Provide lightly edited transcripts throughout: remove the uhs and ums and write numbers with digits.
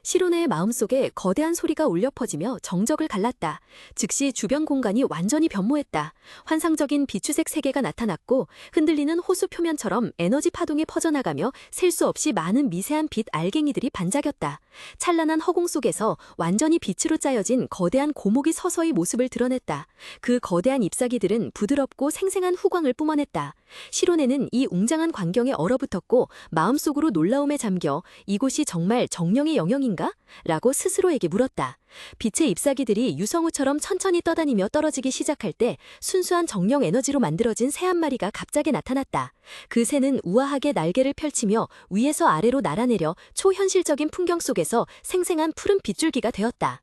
시로네의 마음속에 거대한 소리가 울려 퍼지며 정적을 갈랐다. 즉시 주변 공간이 완전히 변모했다. 환상적인 비추색 세계가 나타났고 흔들리는 호수 표면처럼 에너지 파동이 퍼져나가며 셀 수 없이 많은 미세한 빛 알갱이들이 반짝였다. 찬란한 허공 속에서 완전히 빛으로 짜여진 거대한 고목이 서서히 모습을 드러냈다. 그 거대한 잎사귀들은 부드럽고 생생한 후광을 뿜어냈다. 시로네는 이 웅장한 광경에 얼어붙었고 마음속으로 놀라움에 잠겨 이곳이 정말 정령의 영역인가? 라고 스스로에게 물었다. 빛의 잎사귀들이 유성우처럼 천천히 떠다니며 떨어지기 시작할 때 순수한 정령 에너지로 만들어진 새 한 마리가 갑자기 나타났다. 그 새는 우아하게 날개를 펼치며 위에서 아래로 날아내려 초현실적인 풍경 속에서 생생한 푸른 빗줄기가 되었다.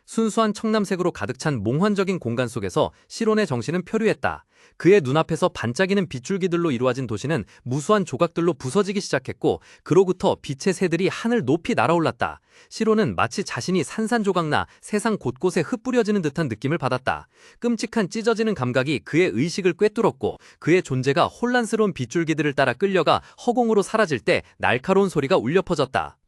순수한 청남색으로 가득 찬 몽환적인 공간 속에서 시론의 정신은 표류했다. 그의 눈앞에서 반짝이는 빗줄기들로 이루어진 도시는 무수한 조각들로 부서지기 시작했고 그로부터 빛의 새들이 하늘 높이 날아올랐다. 시론은 마치 자신이 산산조각나 세상 곳곳에 흩뿌려지는 듯한 느낌을 받았다. 끔찍한 찢어지는 감각이 그의 의식을 꿰뚫었고 그의 존재가 혼란스러운 빗줄기들을 따라 끌려가 허공으로 사라질 때 날카로운 소리가 울려 퍼졌다.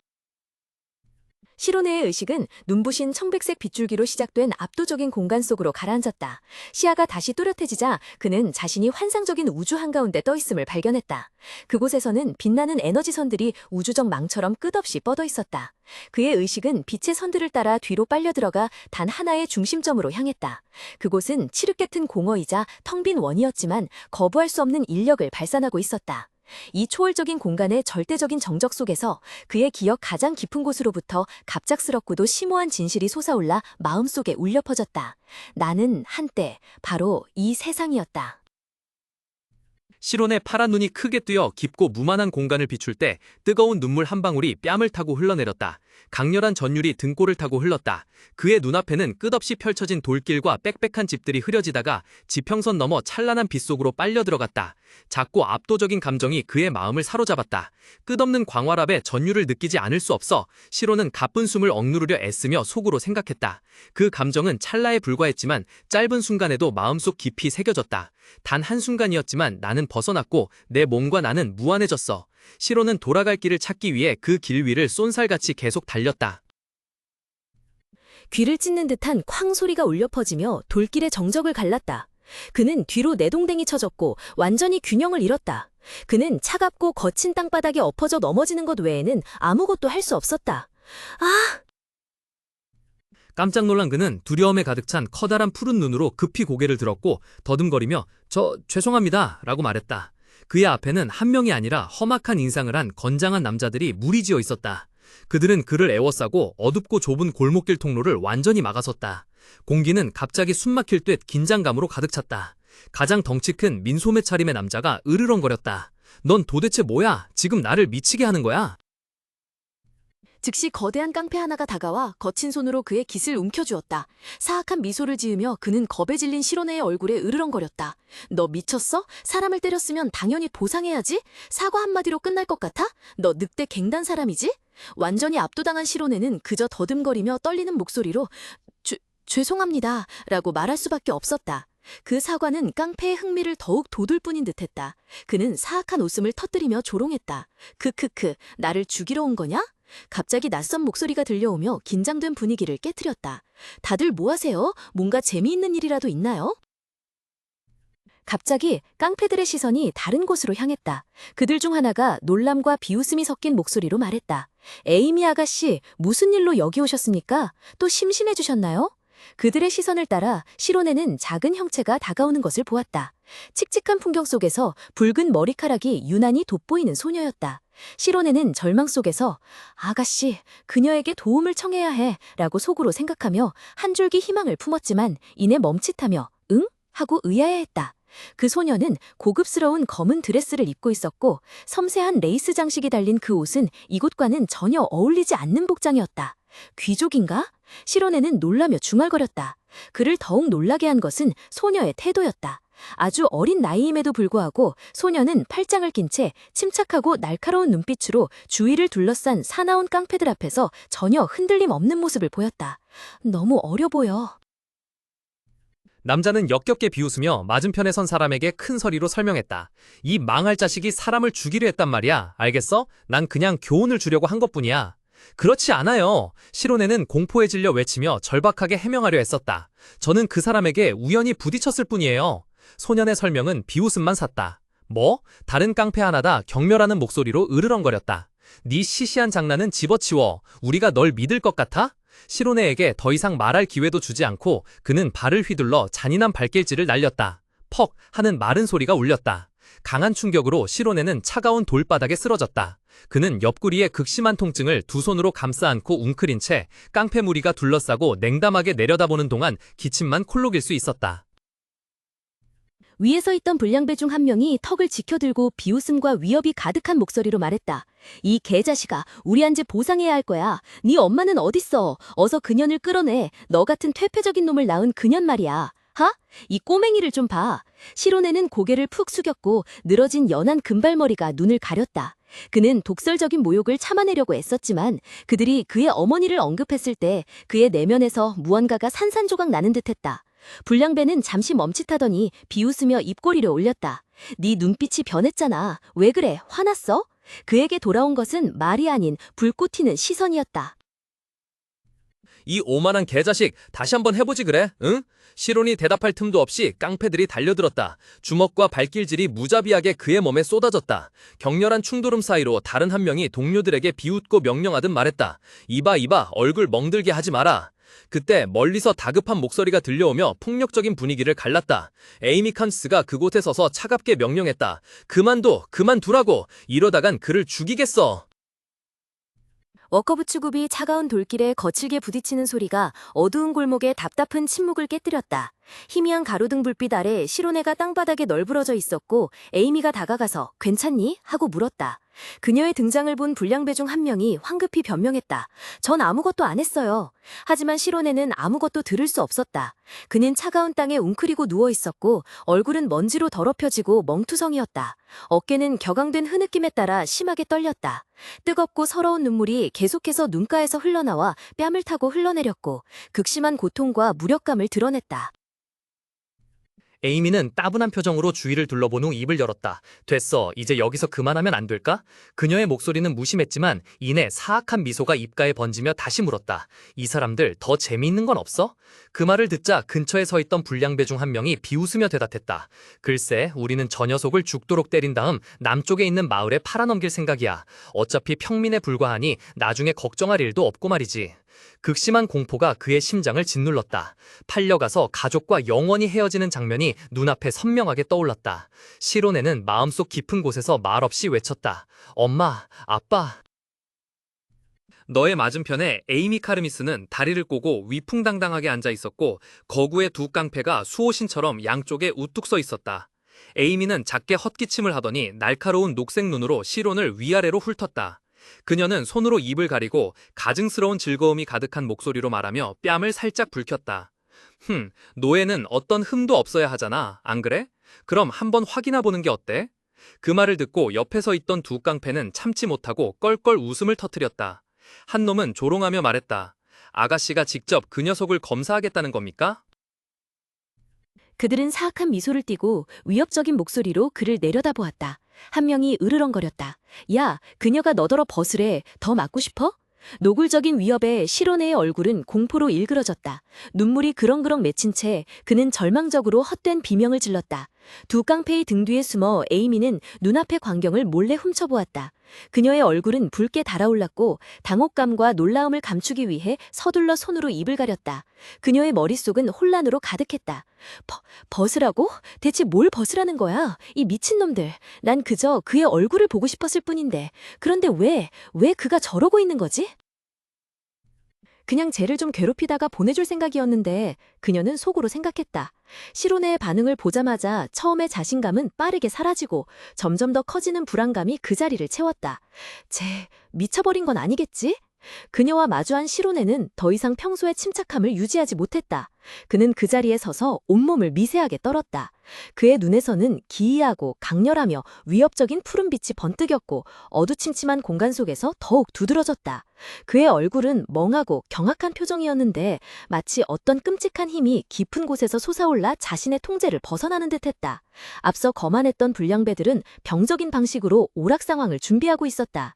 시로네의 의식은 눈부신 청백색 빗줄기로 시작된 압도적인 공간 속으로 가라앉았다. 시야가 다시 또렷해지자 그는 자신이 환상적인 우주 한가운데 떠있음을 발견했다. 그곳에서는 빛나는 에너지선들이 우주적 망처럼 끝없이 뻗어 있었다. 그의 의식은 빛의 선들을 따라 뒤로 빨려 들어가 단 하나의 중심점으로 향했다. 그곳은 칠흑 같은 공허이자 텅 빈 원이었지만 거부할 수 없는 인력을 발산하고 있었다. 이 초월적인 공간의 절대적인 정적 속에서 그의 기억 가장 깊은 곳으로부터 갑작스럽고도 심오한 진실이 솟아올라 마음속에 울려 퍼졌다. 나는 한때 바로 이 세상이었다. 시론의 파란 눈이 크게 뜨여 깊고 무만한 공간을 비출 때 뜨거운 눈물 한 방울이 뺨을 타고 흘러내렸다. 강렬한 전율이 등골을 타고 흘렀다. 그의 눈앞에는 끝없이 펼쳐진 돌길과 빽빽한 집들이 흐려지다가 지평선 넘어 찬란한 빛 속으로 빨려 들어갔다. 작고 압도적인 감정이 그의 마음을 사로잡았다. 끝없는 광활합의 전율을 느끼지 않을 수 없어 시론은 가쁜 숨을 억누르려 애쓰며 속으로 생각했다. 그 감정은 찰나에 불과했지만 짧은 순간에도 마음속 깊이 새겨졌다. 단 한순간이었지만 나는 벗어났고 내 몸과 나는 무한해졌어. 시로는 돌아갈 길을 찾기 위해 그 길 위를 쏜살같이 계속 달렸다. 귀를 찢는 듯한 쾅 소리가 울려 퍼지며 돌길의 정적을 갈랐다. 그는 뒤로 내동댕이 쳐졌고 완전히 균형을 잃었다. 그는 차갑고 거친 땅바닥에 엎어져 넘어지는 것 외에는 아무것도 할 수 없었다. 아! 깜짝 놀란 그는 두려움에 가득 찬 커다란 푸른 눈으로 급히 고개를 들었고 더듬거리며 죄송합니다 라고 말했다. 그의 앞에는 한 명이 아니라 험악한 인상을 한 건장한 남자들이 무리지어 있었다. 그들은 그를 에워싸고 어둡고 좁은 골목길 통로를 완전히 막아섰다. 공기는 갑자기 숨막힐 듯 긴장감으로 가득 찼다. 가장 덩치 큰 민소매 차림의 남자가 으르렁거렸다. 넌 도대체 뭐야? 지금 나를 미치게 하는 거야? 즉시 거대한 깡패 하나가 다가와 거친 손으로 그의 깃을 움켜쥐었다. 사악한 미소를 지으며 그는 겁에 질린 시로네의 얼굴에 으르렁거렸다. 너 미쳤어? 사람을 때렸으면 당연히 보상해야지? 사과 한마디로 끝날 것 같아? 너 늑대 갱단 사람이지? 완전히 압도당한 시로네는 그저 더듬거리며 떨리는 목소리로 죄송합니다 라고 말할 수밖에 없었다. 그 사과는 깡패의 흥미를 더욱 돋을 뿐인 듯했다. 그는 사악한 웃음을 터뜨리며 조롱했다. 크크크, 나를 죽이러 온 거냐? 갑자기 낯선 목소리가 들려오며 긴장된 분위기를 깨트렸다. 다들 뭐 하세요? 뭔가 재미있는 일이라도 있나요? 갑자기 깡패들의 시선이 다른 곳으로 향했다. 그들 중 하나가 놀람과 비웃음이 섞인 목소리로 말했다. 에이미 아가씨, 무슨 일로 여기 오셨습니까? 또 심심해지셨나요? 그들의 시선을 따라 시로네는 작은 형체가 다가오는 것을 보았다. 칙칙한 풍경 속에서 붉은 머리카락이 유난히 돋보이는 소녀였다. 시로네는 절망 속에서 아가씨, 그녀에게 도움을 청해야 해 라고 속으로 생각하며 한 줄기 희망을 품었지만 이내 멈칫하며 응? 하고 의아해했다. 그 소녀는 고급스러운 검은 드레스를 입고 있었고 섬세한 레이스 장식이 달린 그 옷은 이곳과는 전혀 어울리지 않는 복장이었다. 귀족인가? 시로네는 놀라며 중얼거렸다. 그를 더욱 놀라게 한 것은 소녀의 태도였다. 아주 어린 나이임에도 불구하고 소녀는 팔짱을 낀 채 침착하고 날카로운 눈빛으로 주위를 둘러싼 사나운 깡패들 앞에서 전혀 흔들림 없는 모습을 보였다. 너무 어려 보여. 남자는 역겹게 비웃으며 맞은편에 선 사람에게 큰 소리로 설명했다. 이 망할 자식이 사람을 죽이려 했단 말이야. 알겠어? 난 그냥 교훈을 주려고 한 것뿐이야. 그렇지 않아요. 시로네는 공포에 질려 외치며 절박하게 해명하려 했었다. 저는 그 사람에게 우연히 부딪혔을 뿐이에요. 소년의 설명은 비웃음만 샀다. 뭐? 다른 깡패 하나다 경멸하는 목소리로 으르렁거렸다. 네 시시한 장난은 집어치워. 우리가 널 믿을 것 같아? 시로네에게 더 이상 말할 기회도 주지 않고 그는 발을 휘둘러 잔인한 발길질을 날렸다. 퍽 하는 마른 소리가 울렸다. 강한 충격으로 시로네는 차가운 돌바닥에 쓰러졌다. 그는 옆구리에 극심한 통증을 두 손으로 감싸 안고 웅크린 채 깡패 무리가 둘러싸고 냉담하게 내려다보는 동안 기침만 콜록일 수 있었다. 위에 서 있던 불량배 중 한 명이 턱을 지켜들고 비웃음과 위협이 가득한 목소리로 말했다. 이 개자식아, 우리한테 보상해야 할 거야. 네 엄마는 어딨어? 어서 그년을 끌어내. 너 같은 퇴폐적인 놈을 낳은 그년 말이야. 하? 이 꼬맹이를 좀 봐. 시로네는 고개를 푹 숙였고 늘어진 연한 금발머리가 눈을 가렸다. 그는 독설적인 모욕을 참아내려고 애썼지만 그들이 그의 어머니를 언급했을 때 그의 내면에서 무언가가 산산조각 나는 듯했다. 불량배는 잠시 멈칫하더니 비웃으며 입꼬리를 올렸다. 네 눈빛이 변했잖아. 왜 그래? 화났어? 그에게 돌아온 것은 말이 아닌 불꽃 튀는 시선이었다. 이 오만한 개자식, 다시 한번 해보지 그래? 응? 시론이 대답할 틈도 없이 깡패들이 달려들었다. 주먹과 발길질이 무자비하게 그의 몸에 쏟아졌다. 격렬한 충돌음 사이로 다른 한 명이 동료들에게 비웃고 명령하듯 말했다. 이봐, 얼굴 멍들게 하지 마라. 그때 멀리서 다급한 목소리가 들려오며 폭력적인 분위기를 갈랐다. 에이미 칸스가 그곳에 서서 차갑게 명령했다. 그만두라고. 이러다간 그를 죽이겠어. 워커부츠굽이 차가운 돌길에 거칠게 부딪히는 소리가 어두운 골목의 답답한 침묵을 깨뜨렸다. 희미한 가로등 불빛 아래 시로네가 땅바닥에 널브러져 있었고 에이미가 다가가서 괜찮니? 하고 물었다. 그녀의 등장을 본 불량배 중 한 명이 황급히 변명했다. 전 아무것도 안 했어요. 하지만 시로네는 아무것도 들을 수 없었다. 그는 차가운 땅에 웅크리고 누워 있었고 얼굴은 먼지로 더럽혀지고 멍투성이었다. 어깨는 격앙된 흐느낌에 따라 심하게 떨렸다. 뜨겁고 서러운 눈물이 계속해서 눈가에서 흘러나와 뺨을 타고 흘러내렸고 극심한 고통과 무력감을 드러냈다. 에이미는 따분한 표정으로 주위를 둘러본 후 입을 열었다. 됐어, 이제 여기서 그만하면 안 될까? 그녀의 목소리는 무심했지만 이내 사악한 미소가 입가에 번지며 다시 물었다. 이 사람들 더 재미있는 건 없어? 그 말을 듣자 근처에 서 있던 불량배 중 한 명이 비웃으며 대답했다. 글쎄, 우리는 저 녀석을 죽도록 때린 다음 남쪽에 있는 마을에 팔아넘길 생각이야. 어차피 평민에 불과하니 나중에 걱정할 일도 없고 말이지. 극심한 공포가 그의 심장을 짓눌렀다. 팔려가서 가족과 영원히 헤어지는 장면이 눈앞에 선명하게 떠올랐다. 시로네는 마음속 깊은 곳에서 말없이 외쳤다. 엄마, 아빠. 너의 맞은편에 에이미 카르미스는 다리를 꼬고 위풍당당하게 앉아 있었고 거구의 두 깡패가 수호신처럼 양쪽에 우뚝 서 있었다. 에이미는 작게 헛기침을 하더니 날카로운 녹색 눈으로 시론을 위아래로 훑었다. 그녀는 손으로 입을 가리고 가증스러운 즐거움이 가득한 목소리로 말하며 뺨을 살짝 붉혔다. 노예는 어떤 흠도 없어야 하잖아, 안 그래? 그럼 한번 확인해 보는 게 어때? 그 말을 듣고 옆에 서 있던 두 깡패는 참지 못하고 껄껄 웃음을 터뜨렸다. 한 놈은 조롱하며 말했다. 아가씨가 직접 그 녀석을 검사하겠다는 겁니까? 그들은 사악한 미소를 띠고 위협적인 목소리로 그를 내려다보았다. 한 명이 으르렁거렸다. 야, 그녀가 너더러 벗으래. 더 맞고 싶어? 노골적인 위협에 시로네의 얼굴은 공포로 일그러졌다. 눈물이 그렁그렁 맺힌 채 그는 절망적으로 헛된 비명을 질렀다. 두 깡패의 등 뒤에 숨어 에이미는 눈앞의 광경을 몰래 훔쳐보았다. 그녀의 얼굴은 붉게 달아올랐고 당혹감과 놀라움을 감추기 위해 서둘러 손으로 입을 가렸다. 그녀의 머릿속은 혼란으로 가득했다. 벗으라고? 대체 뭘 벗으라는 거야? 이 미친놈들. 난 그저 그의 얼굴을 보고 싶었을 뿐인데. 그런데 왜 그가 저러고 있는 거지? 그냥 쟤를 좀 괴롭히다가 보내줄 생각이었는데 그녀는 속으로 생각했다. 시로네의 반응을 보자마자 처음의 자신감은 빠르게 사라지고 점점 더 커지는 불안감이 그 자리를 채웠다. 쟤 미쳐버린 건 아니겠지? 그녀와 마주한 시로네는 더 이상 평소의 침착함을 유지하지 못했다. 그는 그 자리에 서서 온몸을 미세하게 떨었다. 그의 눈에서는 기이하고 강렬하며 위협적인 푸른빛이 번뜩였고 어두침침한 공간 속에서 더욱 두드러졌다. 그의 얼굴은 멍하고 경악한 표정이었는데 마치 어떤 끔찍한 힘이 깊은 곳에서 솟아올라 자신의 통제를 벗어나는 듯했다. 앞서 거만했던 불량배들은 병적인 방식으로 오락 상황을 준비하고 있었다.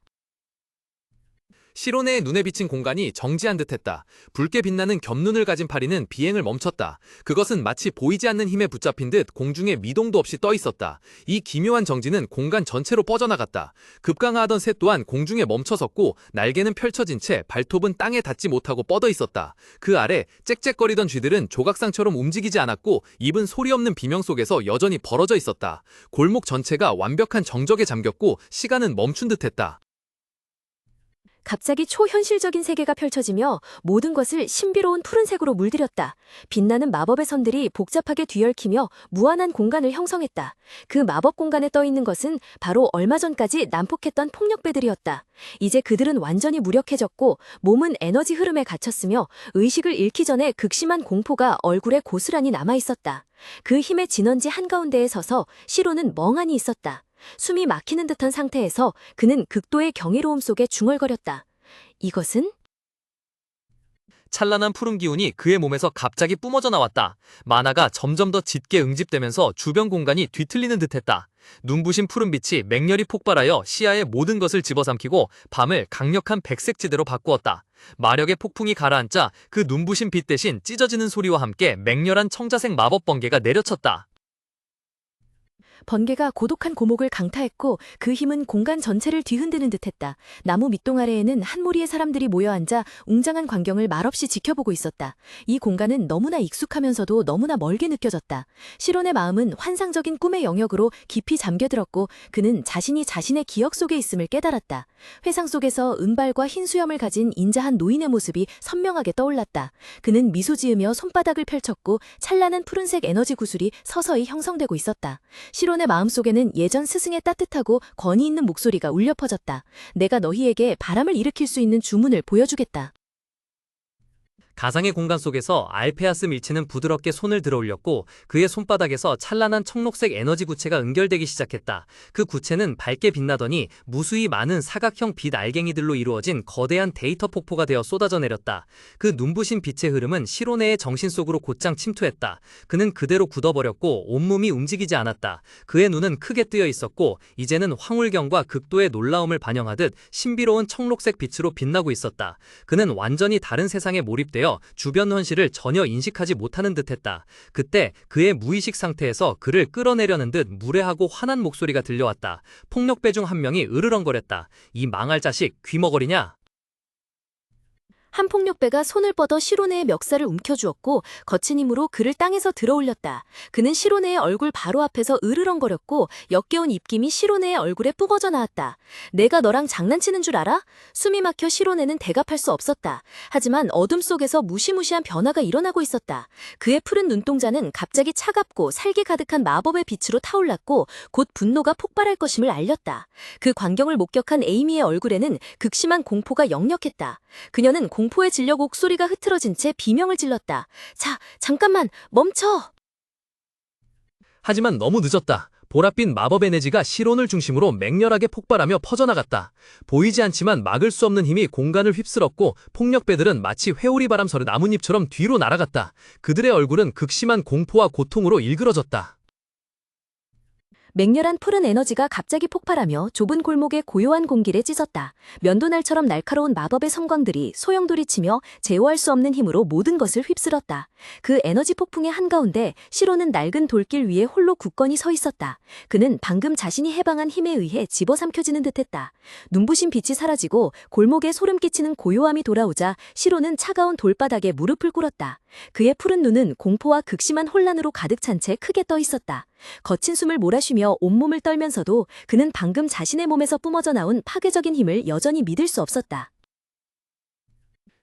시로네의 눈에 비친 공간이 정지한 듯했다. 붉게 빛나는 겹눈을 가진 파리는 비행을 멈췄다. 그것은 마치 보이지 않는 힘에 붙잡힌 듯 공중에 미동도 없이 떠 있었다. 이 기묘한 정지는 공간 전체로 뻗어나갔다. 급강하하던 새 또한 공중에 멈춰섰고 날개는 펼쳐진 채 발톱은 땅에 닿지 못하고 뻗어 있었다. 그 아래 짹짹거리던 쥐들은 조각상처럼 움직이지 않았고 입은 소리 없는 비명 속에서 여전히 벌어져 있었다. 골목 전체가 완벽한 정적에 잠겼고 시간은 멈춘 듯했다. 갑자기 초현실적인 세계가 펼쳐지며 모든 것을 신비로운 푸른색으로 물들였다. 빛나는 마법의 선들이 복잡하게 뒤얽히며 무한한 공간을 형성했다. 그 마법 공간에 떠 있는 것은 바로 얼마 전까지 난폭했던 폭력배들이었다. 이제 그들은 완전히 무력해졌고 몸은 에너지 흐름에 갇혔으며 의식을 잃기 전에 극심한 공포가 얼굴에 고스란히 남아있었다. 그 힘의 진원지 한가운데에 서서 시로는 멍하니 있었다. 숨이 막히는 듯한 상태에서 그는 극도의 경이로움 속에 중얼거렸다. 이것은? 찬란한 푸른 기운이 그의 몸에서 갑자기 뿜어져 나왔다. 만화가 점점 더 짙게 응집되면서 주변 공간이 뒤틀리는 듯했다. 눈부신 푸른빛이 맹렬히 폭발하여 시야의 모든 것을 집어삼키고 밤을 강력한 백색지대로 바꾸었다. 마력의 폭풍이 가라앉자 그 눈부신 빛 대신 찢어지는 소리와 함께 맹렬한 청자색 마법 번개가 내려쳤다. 번개가 고독한 고목을 강타했고 그 힘은 공간 전체를 뒤흔드는 듯했다. 나무 밑동 아래에는 한 무리의 사람들이 모여 앉아 웅장한 광경을 말없이 지켜보고 있었다. 이 공간은 너무나 익숙하면서도 너무나 멀게 느껴졌다. 시론의 마음은 환상적인 꿈의 영역으로 깊이 잠겨들었고 그는 자신이 자신의 기억 속에 있음을 깨달았다. 회상 속에서 은발과 흰 수염을 가진 인자한 노인의 모습이 선명하게 떠올랐다. 그는 미소 지으며 손바닥을 펼쳤고 찬란한 푸른색 에너지 구슬이 서서히 형성되고 있었다. 시론의 마음속에는 예전 스승의 따뜻하고 권위 있는 목소리가 울려 퍼졌다. 내가 너희에게 바람을 일으킬 수 있는 주문을 보여주겠다. 가상의 공간 속에서 알페아스 밀치는 부드럽게 손을 들어 올렸고 그의 손바닥에서 찬란한 청록색 에너지 구체가 응결되기 시작했다. 그 구체는 밝게 빛나더니 무수히 많은 사각형 빛 알갱이들로 이루어진 거대한 데이터 폭포가 되어 쏟아져 내렸다. 그 눈부신 빛의 흐름은 시로네의 정신 속으로 곧장 침투했다. 그는 그대로 굳어버렸고 온몸이 움직이지 않았다. 그의 눈은 크게 뜨여 있었고 이제는 황홀경과 극도의 놀라움을 반영하듯 신비로운 청록색 빛으로 빛나고 있었다. 그는 완전히 다른 세상에 몰입되어 주변 현실을 전혀 인식하지 못하는 듯했다. 그때 그의 무의식 상태에서 그를 끌어내려는 듯 무례하고 화난 목소리가 들려왔다. 폭력배 중 한 명이 으르렁거렸다. 이 망할 자식 귀머거리냐? 한 폭력배가 손을 뻗어 시로네의 멱살을 움켜주었고 거친 힘으로 그를 땅에서 들어올렸다. 그는 시로네의 얼굴 바로 앞에서 으르렁거렸고 역겨운 입김이 시로네의 얼굴에 뿜어져 나왔다. 내가 너랑 장난치는 줄 알아? 숨이 막혀 시로네는 대답할 수 없었다. 하지만 어둠 속에서 무시무시한 변화가 일어나고 있었다. 그의 푸른 눈동자는 갑자기 차갑고 살기 가득한 마법의 빛으로 타올랐고 곧 분노가 폭발할 것임을 알렸다. 그 광경을 목격한 에이미의 얼굴에는 극심한 공포가 역력했다. 그녀는 공포에 질려 목소리가 흐트러진 채 비명을 질렀다. 자, 잠깐만, 멈춰! 하지만 너무 늦었다. 보랏빛 마법 에너지가 시론을 중심으로 맹렬하게 폭발하며 퍼져나갔다. 보이지 않지만 막을 수 없는 힘이 공간을 휩쓸었고 폭력배들은 마치 회오리 바람 서는 나뭇잎처럼 뒤로 날아갔다. 그들의 얼굴은 극심한 공포와 고통으로 일그러졌다. 맹렬한 푸른 에너지가 갑자기 폭발하며 좁은 골목의 고요한 공기를 찢었다. 면도날처럼 날카로운 마법의 섬광들이 소용돌이치며 제어할 수 없는 힘으로 모든 것을 휩쓸었다. 그 에너지 폭풍의 한가운데 시로는 낡은 돌길 위에 홀로 굳건히 서 있었다. 그는 방금 자신이 해방한 힘에 의해 집어삼켜지는 듯했다. 눈부신 빛이 사라지고 골목에 소름 끼치는 고요함이 돌아오자 시로는 차가운 돌바닥에 무릎을 꿇었다. 그의 푸른 눈은 공포와 극심한 혼란으로 가득 찬 채 크게 떠 있었다. 거친 숨을 몰아쉬며 온몸을 떨면서도 그는 방금 자신의 몸에서 뿜어져 나온 파괴적인 힘을 여전히 믿을 수 없었다.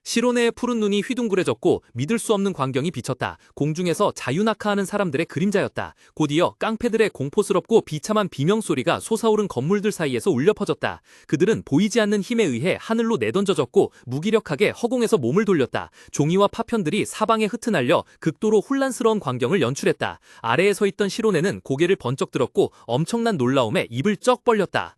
시로네의 푸른 눈이 휘둥그레졌고 믿을 수 없는 광경이 비쳤다. 공중에서 자유낙하하는 사람들의 그림자였다. 곧이어 깡패들의 공포스럽고 비참한 비명소리가 솟아오른 건물들 사이에서 울려 퍼졌다. 그들은 보이지 않는 힘에 의해 하늘로 내던져졌고 무기력하게 허공에서 몸을 돌렸다. 종이와 파편들이 사방에 흩어날려 극도로 혼란스러운 광경을 연출했다. 아래에 서 있던 시로네는 고개를 번쩍 들었고 엄청난 놀라움에 입을 쩍 벌렸다.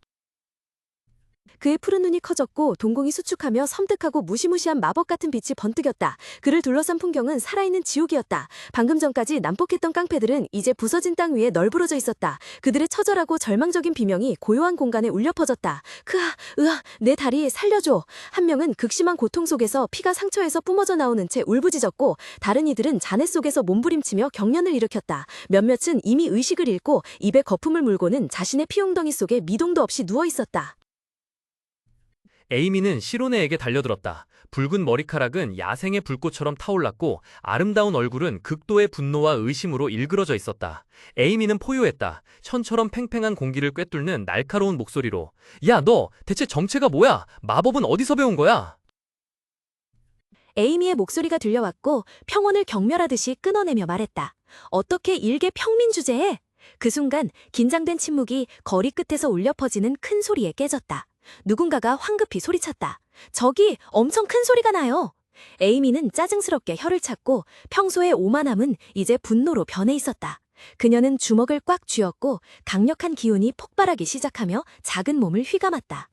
그의 푸른 눈이 커졌고 동공이 수축하며 섬뜩하고 무시무시한 마법 같은 빛이 번뜩였다. 그를 둘러싼 풍경은 살아있는 지옥이었다. 방금 전까지 난폭했던 깡패들은 이제 부서진 땅 위에 널브러져 있었다. 그들의 처절하고 절망적인 비명이 고요한 공간에 울려 퍼졌다. 크아, 으아, 내 다리 살려줘. 한 명은 극심한 고통 속에서 피가 상처에서 뿜어져 나오는 채 울부짖었고 다른 이들은 잔해 속에서 몸부림치며 경련을 일으켰다. 몇몇은 이미 의식을 잃고 입에 거품을 물고는 자신의 피웅덩이 속에 미동도 없이 누워 있었다. 에이미는 시로네에게 달려들었다. 붉은 머리카락은 야생의 불꽃처럼 타올랐고 아름다운 얼굴은 극도의 분노와 의심으로 일그러져 있었다. 에이미는 포효했다. 현처럼 팽팽한 공기를 꿰뚫는 날카로운 목소리로 야, 너 대체 정체가 뭐야? 마법은 어디서 배운 거야? 에이미의 목소리가 들려왔고 평온을 경멸하듯이 끊어내며 말했다. 어떻게 일개 평민 주제에? 그 순간 긴장된 침묵이 거리 끝에서 울려 퍼지는 큰 소리에 깨졌다. 누군가가 황급히 소리쳤다. 저기 엄청 큰 소리가 나요. 에이미는 짜증스럽게 혀를 찾고 평소의 오만함은 이제 분노로 변해 있었다. 그녀는 주먹을 꽉 쥐었고 강력한 기운이 폭발하기 시작하며 작은 몸을 휘감았다.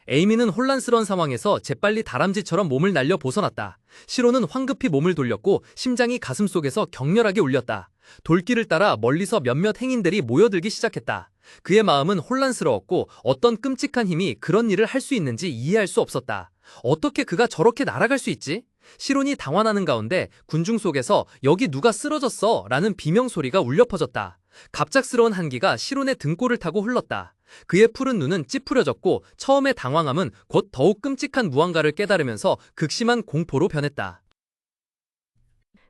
에이미는 혼란스러운 상황에서 재빨리 다람쥐처럼 몸을 날려 벗어났다. 시로는 황급히 몸을 돌렸고 심장이 가슴속에서 격렬하게 울렸다. 돌길을 따라 멀리서 몇몇 행인들이 모여들기 시작했다. 그의 마음은 혼란스러웠고 어떤 끔찍한 힘이 그런 일을 할 수 있는지 이해할 수 없었다. 어떻게 그가 저렇게 날아갈 수 있지? 시론이 당황하는 가운데 군중 속에서 여기 누가 쓰러졌어? 라는 비명소리가 울려 퍼졌다. 갑작스러운 한기가 시론의 등골을 타고 흘렀다. 그의 푸른 눈은 찌푸려졌고 처음의 당황함은 곧 더욱 끔찍한 무언가를 깨달으면서 극심한 공포로 변했다.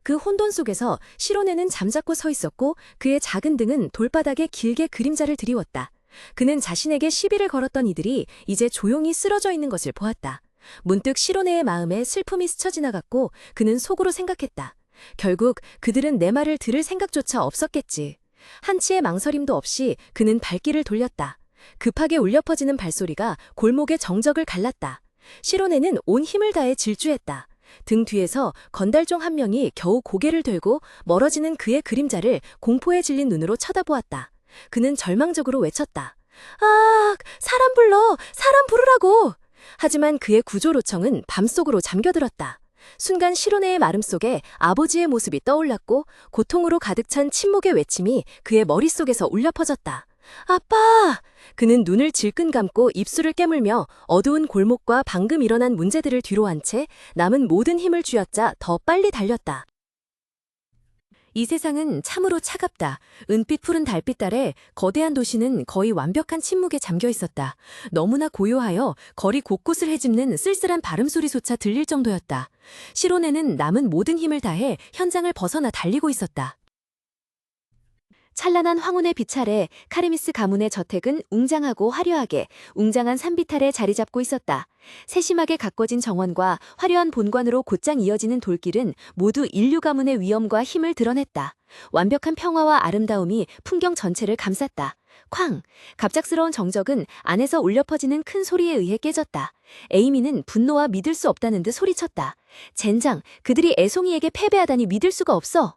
그 혼돈 속에서 시로네는 잠자코 서 있었고 그의 작은 등은 돌바닥에 길게 그림자를 드리웠다. 그는 자신에게 시비를 걸었던 이들이 이제 조용히 쓰러져 있는 것을 보았다. 문득 시로네의 마음에 슬픔이 스쳐 지나갔고 그는 속으로 생각했다. 결국 그들은 내 말을 들을 생각조차 없었겠지. 한치의 망설임도 없이 그는 발길을 돌렸다. 급하게 울려 퍼지는 발소리가 골목의 정적을 갈랐다. 시로네는 온 힘을 다해 질주했다. 등 뒤에서 건달종 한 명이 겨우 고개를 들고 멀어지는 그의 그림자를 공포에 질린 눈으로 쳐다보았다. 그는 절망적으로 외쳤다. 아, 사람 불러! 사람 부르라고! 하지만 그의 구조로청은 밤속으로 잠겨들었다. 순간 시로네의 마름 속에 아버지의 모습이 떠올랐고 고통으로 가득 찬 침묵의 외침이 그의 머릿속에서 울려 퍼졌다. 아빠! 그는 눈을 질끈 감고 입술을 깨물며 어두운 골목과 방금 일어난 문제들을 뒤로 한 채 남은 모든 힘을 쥐어짜 더 빨리 달렸다. 이 세상은 참으로 차갑다. 은빛 푸른 달빛 아래 거대한 도시는 거의 완벽한 침묵에 잠겨 있었다. 너무나 고요하여 거리 곳곳을 헤집는 쓸쓸한 발음소리조차 들릴 정도였다. 시로네는 남은 모든 힘을 다해 현장을 벗어나 달리고 있었다. 찬란한 황혼의 빛 아래 카르미스 가문의 저택은 웅장하고 화려하게 웅장한 산빛 아래 자리 잡고 있었다. 세심하게 가꿔진 정원과 화려한 본관으로 곧장 이어지는 돌길은 모두 인류 가문의 위엄과 힘을 드러냈다. 완벽한 평화와 아름다움이 풍경 전체를 감쌌다. 쾅! 갑작스러운 정적은 안에서 울려 퍼지는 큰 소리에 의해 깨졌다. 에이미는 분노와 믿을 수 없다는 듯 소리쳤다. 젠장, 그들이 애송이에게 패배하다니 믿을 수가 없어.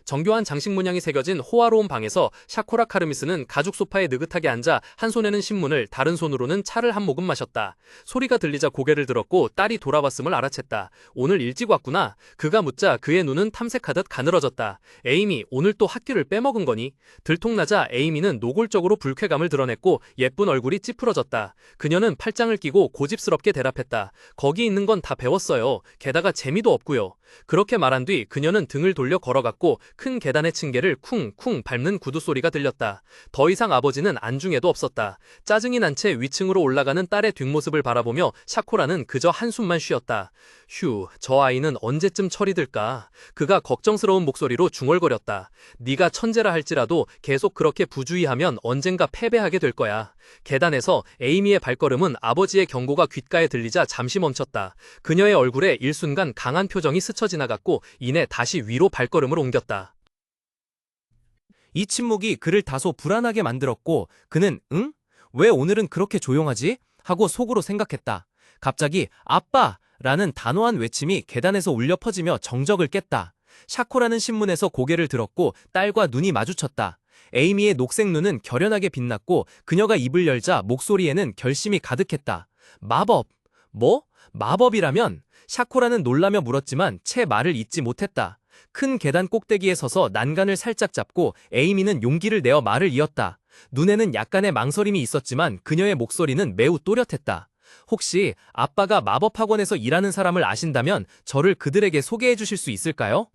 정교한 장식 문양이 새겨진 호화로운 방에서 샤코라 카르미스는 가죽 소파에 느긋하게 앉아 한 손에는 신문을 다른 손으로는 차를 한 모금 마셨다. 소리가 들리자 고개를 들었고 딸이 돌아왔음을 알아챘다. 오늘 일찍 왔구나. 그가 묻자 그의 눈은 탐색하듯 가늘어졌다. 에이미, 오늘 또 학교를 빼먹은 거니? 들통나자 에이미는 노골적으로 불쾌감을 드러냈고 예쁜 얼굴이 찌푸러졌다. 그녀는 팔짱을 끼고 고집스럽게 대답했다. 거기 있는 건 다 배웠어요. 게다가 재미도 없고요. 그렇게 말한 뒤 그녀는 등을 돌려 걸어갔고 큰 계단의 층계를 쿵쿵 밟는 구두 소리가 들렸다. 더 이상 아버지는 안중에도 없었다. 짜증이 난 채 위층으로 올라가는 딸의 뒷모습을 바라보며 샤코라는 그저 한숨만 쉬었다. 휴, 저 아이는 언제쯤 철이 들까? 그가 걱정스러운 목소리로 중얼거렸다. 네가 천재라 할지라도 계속 그렇게 부주의하면 언젠가 패배하게 될 거야. 계단에서 에이미의 발걸음은 아버지의 경고가 귓가에 들리자 잠시 멈췄다. 그녀의 얼굴에 일순간 강한 표정이 스쳐 지나갔고 이내 다시 위로 발걸음을 옮겼다. 이 침묵이 그를 다소 불안하게 만들었고 그는 응? 왜 오늘은 그렇게 조용하지? 하고 속으로 생각했다. 갑자기 아빠! 라는 단호한 외침이 계단에서 울려 퍼지며 정적을 깼다. 샤코라는 신문에서 고개를 들었고 딸과 눈이 마주쳤다. 에이미의 녹색 눈은 결연하게 빛났고 그녀가 입을 열자 목소리에는 결심이 가득했다. 마법. 뭐? 마법이라면? 샤코라는 놀라며 물었지만 채 말을 잇지 못했다. 큰 계단 꼭대기에 서서 난간을 살짝 잡고 에이미는 용기를 내어 말을 이었다. 눈에는 약간의 망설임이 있었지만 그녀의 목소리는 매우 또렷했다. 혹시 아빠가 마법학원에서 일하는 사람을 아신다면 저를 그들에게 소개해 주실 수 있을까요?